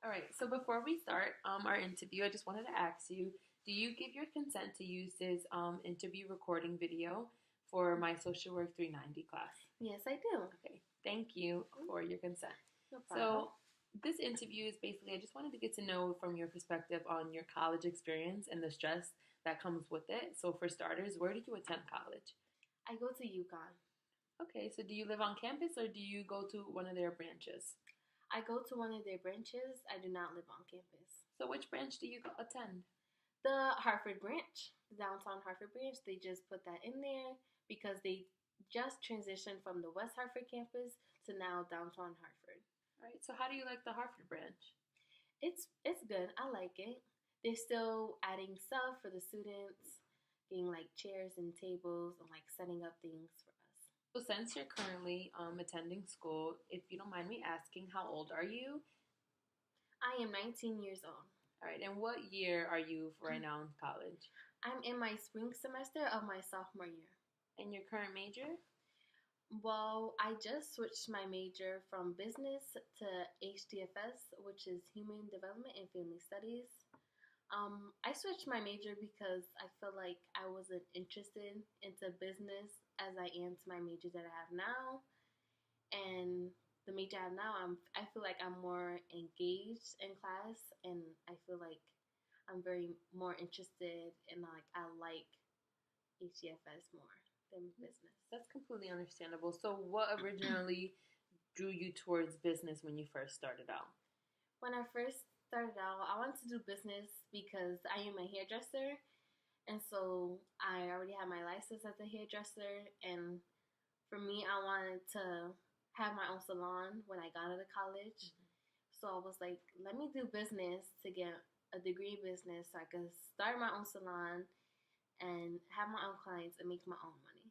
All right, so before we start our interview, I just wanted to ask you, do you give your consent to use this interview recording video for my Social Work 390 class? Yes, I do. Okay, thank you for your consent. No problem. So this interview is basically, I just wanted to get to know from your perspective on your college experience and the stress that comes with it. So for starters, where did you attend college? I go to UConn. Okay, so do you live on campus or do you go to one of their branches? I go to one of their branches. I do not live on campus. So which branch do you attend? The Hartford branch, the downtown Hartford branch, they just put that in there because they just transitioned from the West Hartford campus to now downtown Hartford. All right, so how do you like the Hartford branch? It's good. I like it. They're still adding stuff for the students, getting like chairs and tables and like setting up things for us. So since you're currently attending school, if you don't mind me asking, how old are you? I am 19 years old. All right, and what year are you right now in college? I'm in my spring semester of my sophomore year. And your current major? Well, I just switched my major from business to HDFS, which is Human Development and Family Studies. I switched my major because I feel like I wasn't interested into business as I am to my major that I have now. And the major I have now, I feel like I'm more engaged in class, and I feel like I'm very more interested in like I like HDFS more than business. That's completely understandable. So what originally drew you towards business when you first started out? When I first started out, I wanted to do business because I am a hairdresser, and so I already had my license as a hairdresser. And for me, I wanted to have my own salon when I got out of college. So I was like, let me do business to get a degree in business so I could start my own salon and have my own clients and make my own money.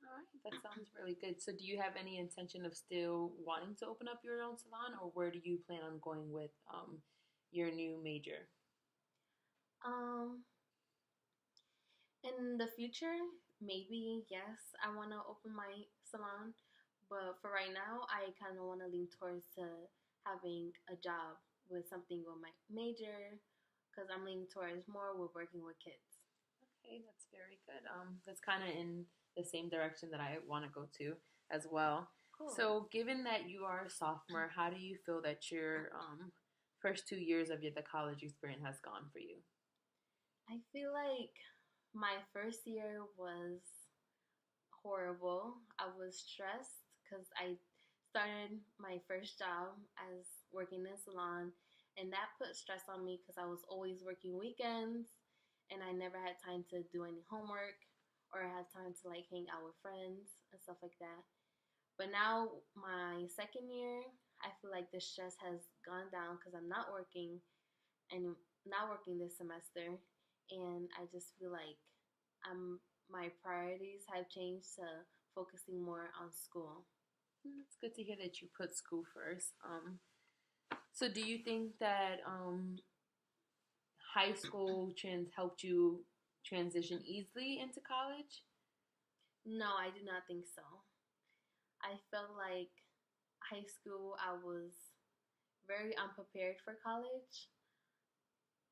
All right, that sounds really good. So do you have any intention of still wanting to open up your own salon, or where do you plan on going with your new major? Um, in the future, maybe yes, I want to open my salon, but for right now, I kind of want to lean towards to having a job with something with my major, because I'm leaning towards more with working with kids. Okay, that's very good. That's kind of in the same direction that I want to go to as well. Cool. So, given that you are a sophomore, how do you feel that your first 2 years of the college experience has gone for you? I feel like my first year was horrible. I was stressed because I started my first job as working in a salon, and that put stress on me because I was always working weekends and I never had time to do any homework or I had time to like hang out with friends and stuff like that. But now, my second year, I feel like the stress has gone down because I'm not working and not working this semester, and I just feel like my priorities have changed to focusing more on school. It's good to hear that you put school first. So, do you think that high school helped you transition easily into college? No, I do not think so. I felt like high school I was very unprepared for college.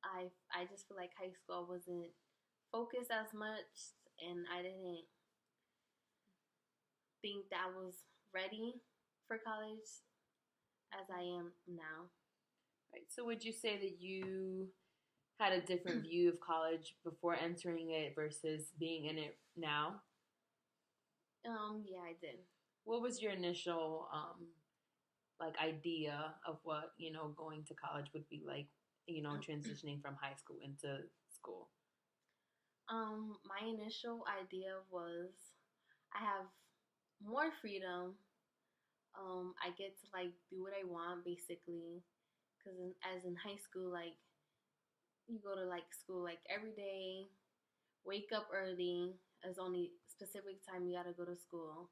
I just feel like high school I wasn't focused as much, and I didn't think that I was ready for college as I am now. Right. So, would you say that you had a different view of college before entering it versus being in it now? Yeah, I did. What was your initial like idea of what going to college would be like? Transitioning from high school into school. My initial idea was I have more freedom. I get to like do what I want basically, because as in high school, like you go to like school like every day, wake up early. There's only specific time you gotta go to school.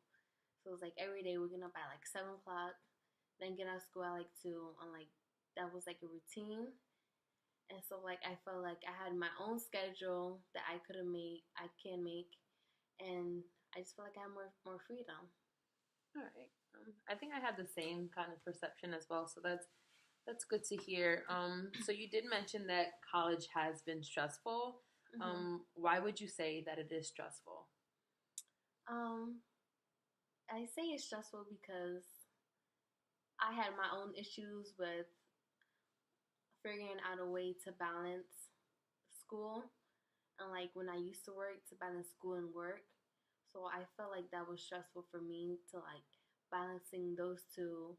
So it's like every day waking up at like 7 o'clock, then get out of school at like 2, and like that was like a routine. And so like I felt like I had my own schedule that I can make, and I just feel like I have more freedom. All right. I think I had the same kind of perception as well. So that's That's good to hear. So you did mention that college has been stressful. Hmm. Why would you say that it is stressful? Um, I say it's stressful because I had my own issues with figuring out a way to balance school and like when I used to work to balance school and work. So I felt like that was stressful for me to like balancing those two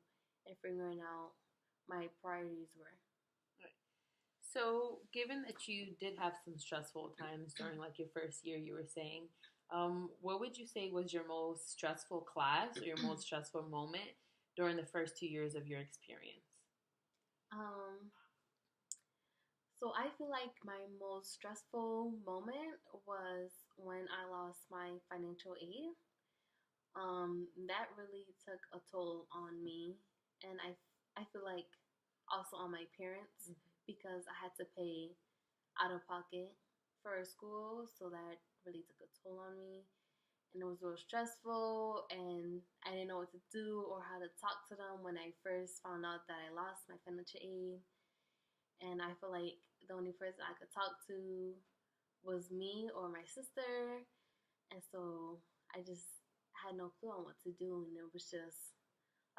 and figuring out my priorities were. Right. So, given that you did have some stressful times during like your first year, you were saying, what would you say was your most stressful class or your most stressful moment during the first 2 years of your experience? Um, so I feel like my most stressful moment was when I lost my financial aid. That really took a toll on me, and I feel like also on my parents because I had to pay out of pocket for school, so that really took a toll on me. And it was real stressful, and I didn't know what to do or how to talk to them when I first found out that I lost my financial aid. And I feel like the only person I could talk to was me or my sister, and so I just had no clue on what to do, and it was just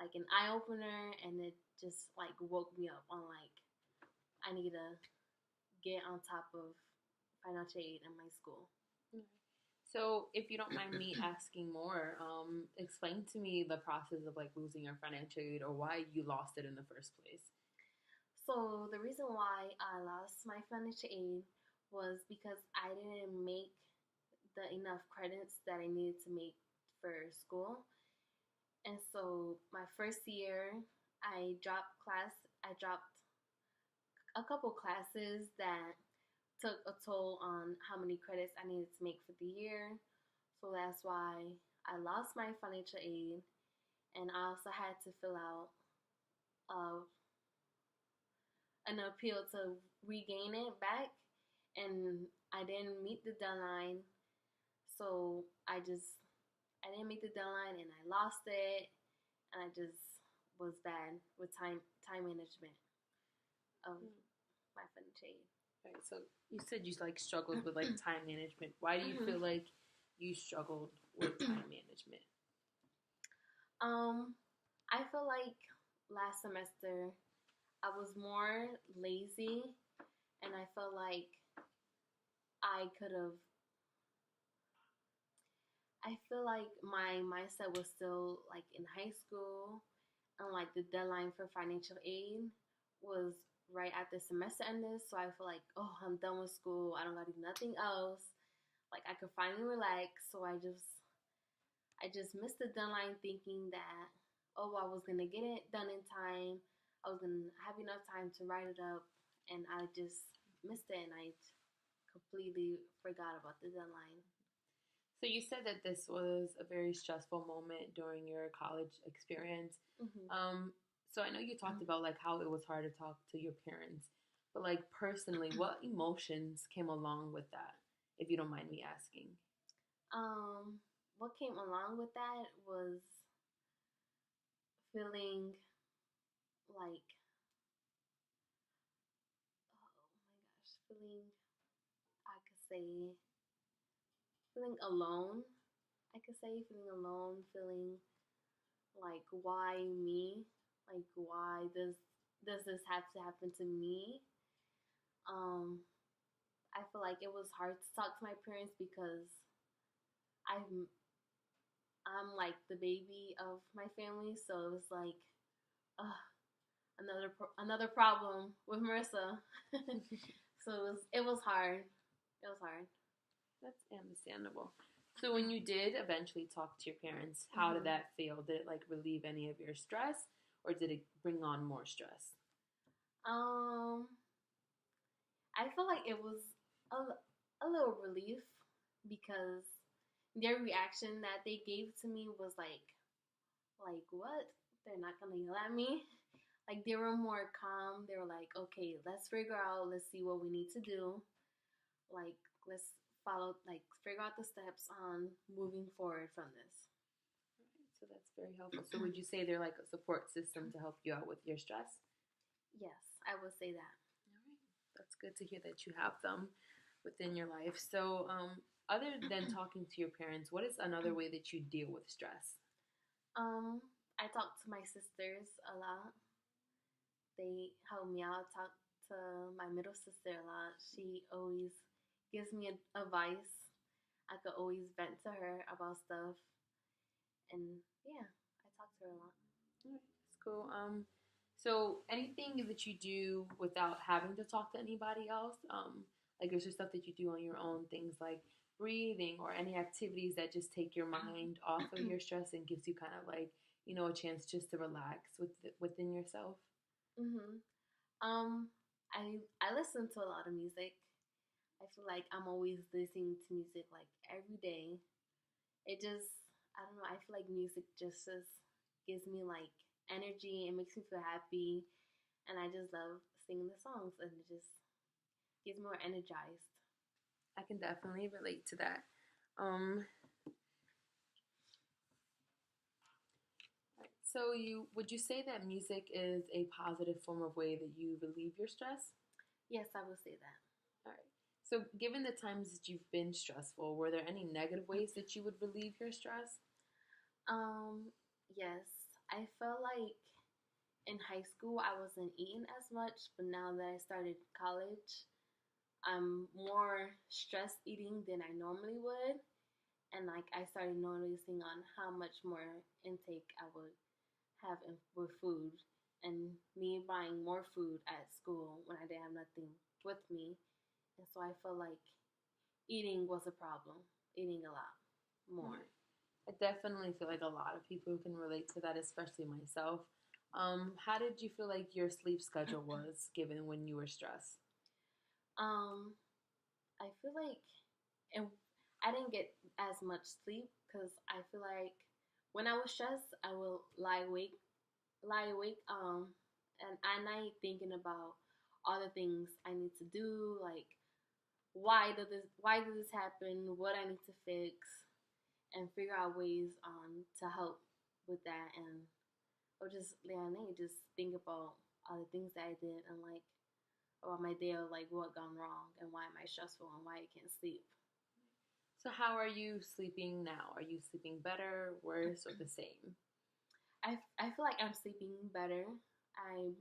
like an eye opener, and it just like woke me up on like I need to get on top of financial aid in my school. Mhm. So, if you don't mind me asking more, explain to me the process of like losing your financial aid or why you lost it in the first place. So the reason why I lost my financial aid was because I didn't make the enough credits that I needed to make for school. And so my first year, I dropped a couple classes that took a toll on how many credits I needed to make for the year. So that's why I lost my financial aid, and I also had to fill out uh, an appeal to regain it back, and I didn't meet the deadline. So I didn't meet the deadline, and I lost it, and I just was bad with time management of Mm. my financial aid. Right. So you said you like struggled with like time management. Why do you Hmm. feel like you struggled with time management? um, I feel like last semester I was more lazy, and I felt like I could have. I feel like my mindset was still like in high school, and like the deadline for financial aid was right after semester ended. So I feel like, oh, I'm done with school. I don't gotta do nothing else. Like I could finally relax. So I just missed the deadline, thinking that oh, I was gonna get it done in time. I was gonna have enough time to write it up, and I just missed it, and I completely forgot about the deadline. So you said that this was a very stressful moment during your college experience. Hmm. Um, so I know you talked about like how it was hard to talk to your parents, but like personally, what emotions came along with that? If you don't mind me asking. What came along with that was feeling like, oh my gosh, I could say, feeling alone. I could say feeling alone, feeling like, why me? Like, why does this have to happen to me? Um, I feel like it was hard to talk to my parents because I'm I'm like the baby of my family, so it was like, another problem with Marissa. So it was hard. It was hard. That's understandable. So when you did eventually talk to your parents, how did Hmm. that feel? Did it like relieve any of your stress or did it bring on more stress? Um, I feel like it was a little relief because their reaction that they gave to me was like what? They're not gonna yell at me. Like they were more calm. They were like, okay, let's figure out. Let's see what we need to do. Like let's follow. Like figure out the steps on moving forward from this. So that's very helpful. So would you say they're like a support system to help you out with your stress? Yes, I would say that. All right. That's good to hear that you have them within your life. So, other than talking to your parents, what is another way that you deal with stress? Um, I talk to my sisters a lot. They help me out. Talk to my middle sister a lot. She always gives me advice. I could always vent to her about stuff, and yeah, I talk to her a lot. All right, that's cool. So anything that you do without having to talk to anybody else, like is there stuff that you do on your own, things like breathing or any activities that just take your mind off of your stress and gives you kind of like, a chance just to relax within yourself? Mhm. Um, I listen to a lot of music. I feel like I'm always listening to music like every day. It just I don't know. I feel like music just gives me like energy. It makes me feel happy, and I just love singing the songs, and it just gets me more energized. I can definitely relate to that. Um, so you would you say that music is a positive form of way that you relieve your stress? Yes, I will say that. All right. So, given the times that you've been stressful, were there any negative ways that you would relieve your stress? Um, yes, I felt like in high school I wasn't eating as much, but now that I started college, I'm more stress eating than I normally would. And like I started noticing on how much more intake I would have with food, and me buying more food at school when I didn't have nothing with me. And so I felt like eating was a problem, eating a lot more. Right. I definitely feel like a lot of people can relate to that, especially myself. How did you feel like your sleep schedule was given when you were stressed? um, I feel like and I didn't get as much sleep because I feel like when I was stressed, I will lie awake, and at night thinking about all the things I need to do, like why did this happen, what I need to fix, and figure out ways to help with that, and or just lay at night, just think about all the things that I did and like about my day of like what gone wrong and why am I stressful and why I can't sleep. So, how are you sleeping now? Are you sleeping better, worse, or the same? I feel like I'm sleeping better. I'm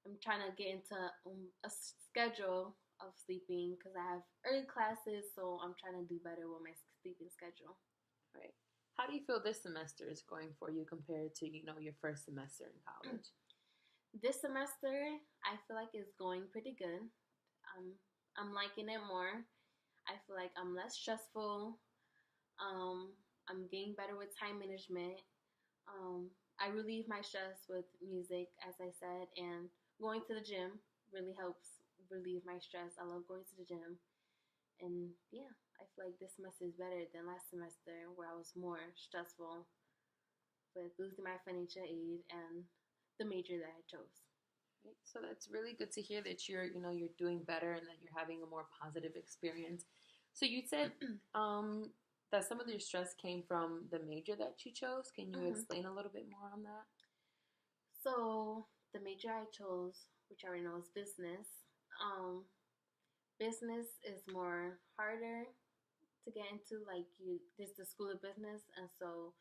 I'm trying to get into a schedule of sleeping because I have early classes, so I'm trying to do better with my sleeping schedule. Right. How do you feel this semester is going for you compared to, your first semester in college? This semester, I feel like it's going pretty good. Um, I'm liking it more. I feel like I'm less stressful. Um, I'm getting better with time management. Um, I relieve my stress with music, as I said, and going to the gym really helps relieve my stress. I love going to the gym. And yeah, I feel like this semester is better than last semester where I was more stressful with losing my financial aid and the major that I chose. Right. So that's really good to hear that you're doing better and that you're having a more positive experience. So you said that some of your stress came from the major that you chose. Can you Hmm. explain a little bit more on that? So the major I chose, which I already know is business. Um, Business is more harder to get into. Like you, there's the school of business, and so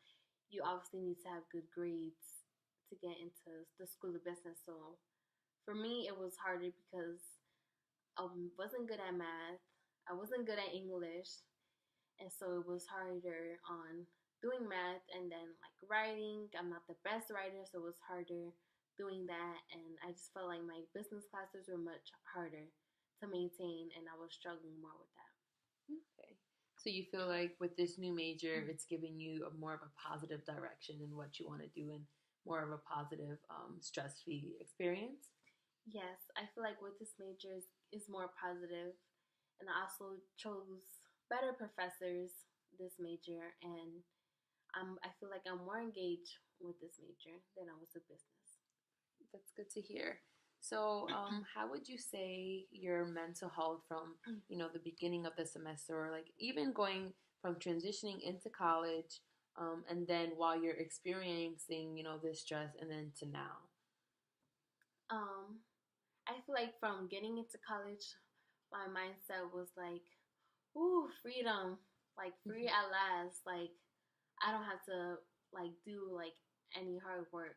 you obviously need to have good grades to get into the school of business. So for me, it was harder because I wasn't good at math. I wasn't good at English, and so it was harder on doing math and then like writing. I'm not the best writer, so it was harder doing that, and I just felt like my business classes were much harder to maintain, and I was struggling more with that. Okay. So you feel like with this new major, it's giving you more of a positive direction in what you want to do and more of a positive stress-free experience? Yes, I feel like with this major is more positive, and I also chose better professors this major, and I feel like I'm more engaged with this major than I was with business. That's good to hear. So, how would you say your mental health from, the beginning of the semester, or like even going from transitioning into college, and then while you're experiencing, this stress, and then to now? I feel like from getting into college, my mindset was like, ooh, freedom, like free at last. Like I don't have to like do like any hard work.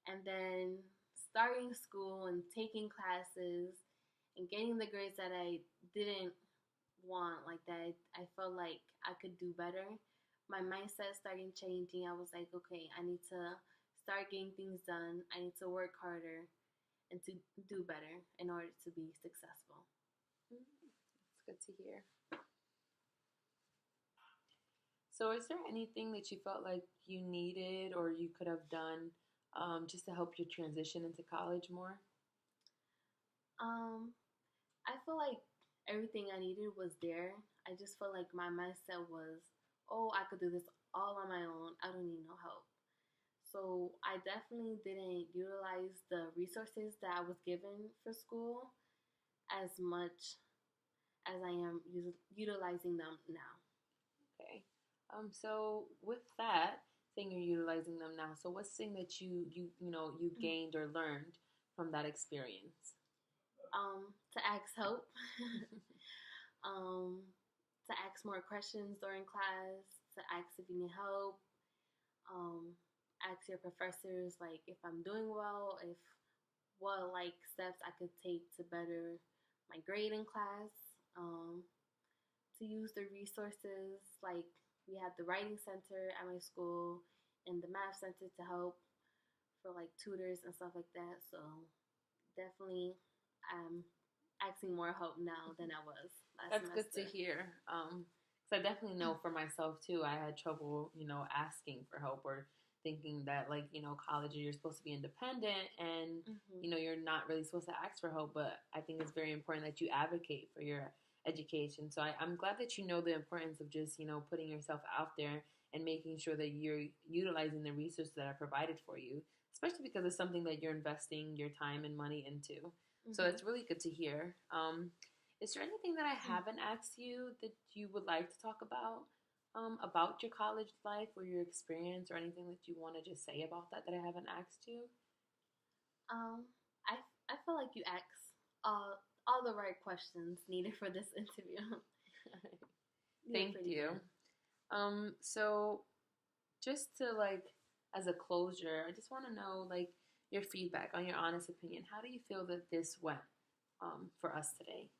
And then starting school and taking classes and getting the grades that I didn't want, like that I felt like I could do better. My mindset started changing. I was like, okay, I need to start getting things done. I need to work harder and to do better in order to be successful. It's good to hear. So, is there anything that you felt like you needed or you could have done just to help you transition into college more? Um, I feel like everything I needed was there. I just felt like my mindset was, oh, I could do this all on my own. I don't need no help. So I definitely didn't utilize the resources that I was given for school as much as I am utilizing them now. Okay. So with that, saying you're utilizing them now, so what's something that you gained or learned from that experience? To ask help, um, to ask more questions during class, to ask if you need help, um, ask your professors like if I'm doing well, if what like steps I could take to better my grade in class, to use the resources like we have the writing center at my school and the math center to help for like tutors and stuff like that. So definitely I'm asking more help now than I was last That's good to semester. hear. 'Cause I definitely know for myself too. I had trouble, asking for help or thinking that like college you're supposed to be independent and Mm-hmm. you're not really supposed to ask for help. But I think it's very important that you advocate for your education. So I'm glad that you know the importance of just putting yourself out there and making sure that you're utilizing the resources that are provided for you, especially because it's something that you're investing your time and money into. So Mm-hmm. it's really good to hear. Is there anything that I haven't asked you that you would like to talk about your college life or your experience, or anything that you want to just say about that I haven't asked you? Um, I I feel like you asked all the right questions needed for this interview. You did Thank pretty you. good. So just to like as a closure, I just want to know like your feedback on your honest opinion. How do you feel that this went for us today?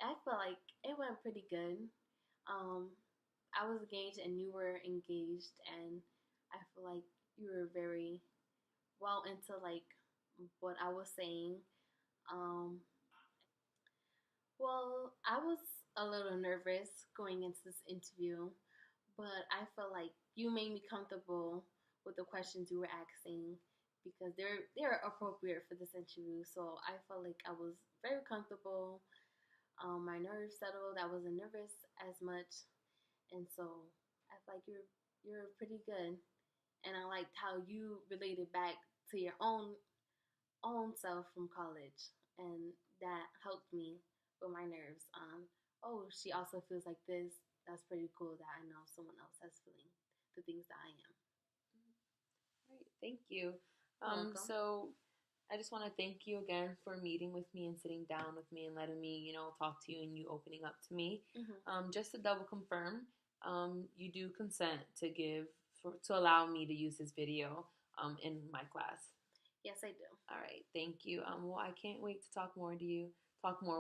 I feel like it went pretty good. Um, I was engaged and you were engaged, and I feel like you were very well into like what I was saying. Um, well, I was a little nervous going into this interview, but I felt like you made me comfortable with the questions you were asking because they're appropriate for this interview. So I felt like I was very comfortable. My nerves settled. I wasn't nervous as much, and so I feel like you're pretty good. And I liked how you related back to your own self from college, and that helped me with my nerves. Oh, she also feels like this. That's pretty cool that I know someone else has feeling the things that I am. All right, thank you. You're welcome. So I just want to thank you again for meeting with me and sitting down with me and letting me, talk to you and you opening up to me. Hmm. Just to double confirm, you do consent to allow me to use this video in my class. Yes, I do. All right, thank you. Well, I can't wait to talk more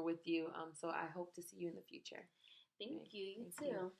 with you. So I hope to see you in the future. All Thank right, you. You thank you. too.